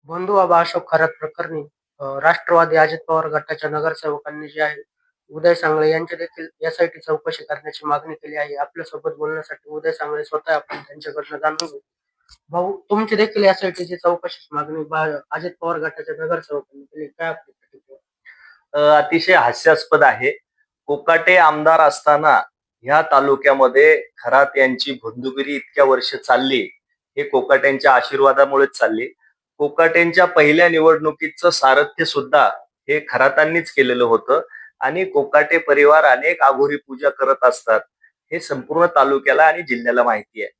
बंधू बाबा अशोक खरात प्रकरणी राष्ट्रवादी अजित पवार गटाच्या नगरसेवकांनी जे आहे उदय सांगळे यांची देखील एसआयटी चौकशी करण्याची मागणी केली आहे. आपल्यासोबत बोलण्यासाठी उदय सांगळे स्वतः आपण त्यांच्याकडनं जाणून घेऊ. भाऊ, तुमची देखील एसआयटीची चौकशीची मागणी अजित पवार गटाच्या नगरसेवकांनी केली. काय आपली प्रतिक्रिया? अतिशय हास्यास्पद आहे. कोकाटे आमदार असताना ह्या तालुक्यामध्ये खरात यांची बंधुगिरी इतक्या वर्ष चालली, हे कोकाटेंच्या आशीर्वादामुळेच चालली. कोकाटेंच्या पहिल्या निवडणुकीचं सारथ्य सुद्धा हे खरातांनीच केलेलं होतं आणि कोकाटे परिवार अनेक आघोरी पूजा करत असतात, हे संपूर्ण तालुक्याला आणि जिल्ह्याला माहिती आहे.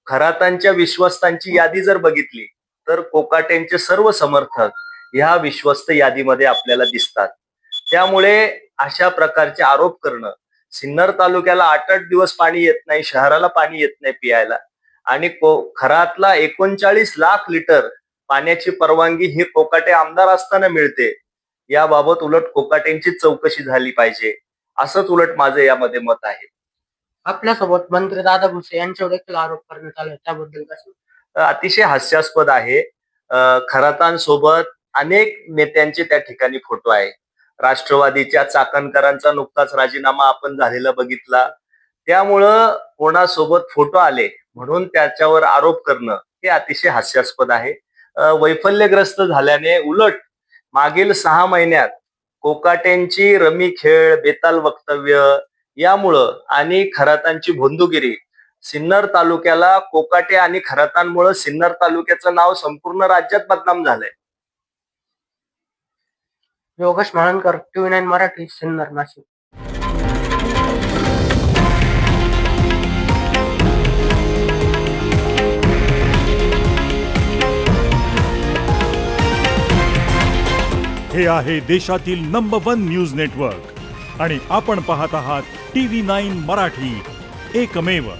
खरातांच्या विश्वस्तांची यादी जर बघितली तर कोकाटेंचे सर्व समर्थक ह्या विश्वस्त यादीमध्ये आपल्याला दिसतात. त्यामुळे अशा प्रकारचे आरोप करणं, सिन्नर तालुक्याला 8-8 दिवस पाणी येत नाही, शहराला पाणी येत नाही पियायला, आणि खरातला 39 लाख लिटर पाण्याची परवानगी हे कोकाटे आमदार असताना मिळते, याबाबत उलट कोकाटेंची चौकशी झाली पाहिजे, असंच उलट माझं यामध्ये मत आहे. आपल्यासोबत मंत्री दादा भुसे यांच्यावर देखील आरोप करण्यात आले, त्याबद्दल कसं? अतिशय हास्यास्पद आहे. खरातांसोबत अनेक नेत्यांचे त्या ठिकाणी फोटो आहे. राष्ट्रवादीच्या चाकणकरांचा नुकताच राजीनामा आपण झालेला बघितला. त्यामुळं कोणासोबत फोटो आले म्हणून त्याच्यावर आरोप करणं हे अतिशय हास्यास्पद आहे. वैफल्यग्रस्त झाल्याने उलट मागील 6 महिन्यात कोकाटेंची रमी खेळ, बेताल वक्तव्य यामुळं आणि खरातांची भोंदूगिरी सिन्नर तालुक्याला, कोकाटे आणि खरातांमुळे सिन्नर तालुक्याचं नाव संपूर्ण राज्यात बदनाम झालंय. योगेश माळणकर, TV9 मराठी, सिन्नर, नाशिक. हे आहे देशातील नंबर 1 न्यूज नेटवर्क आणि आपण पाहत आहात TV9 मराठी, एकमेव.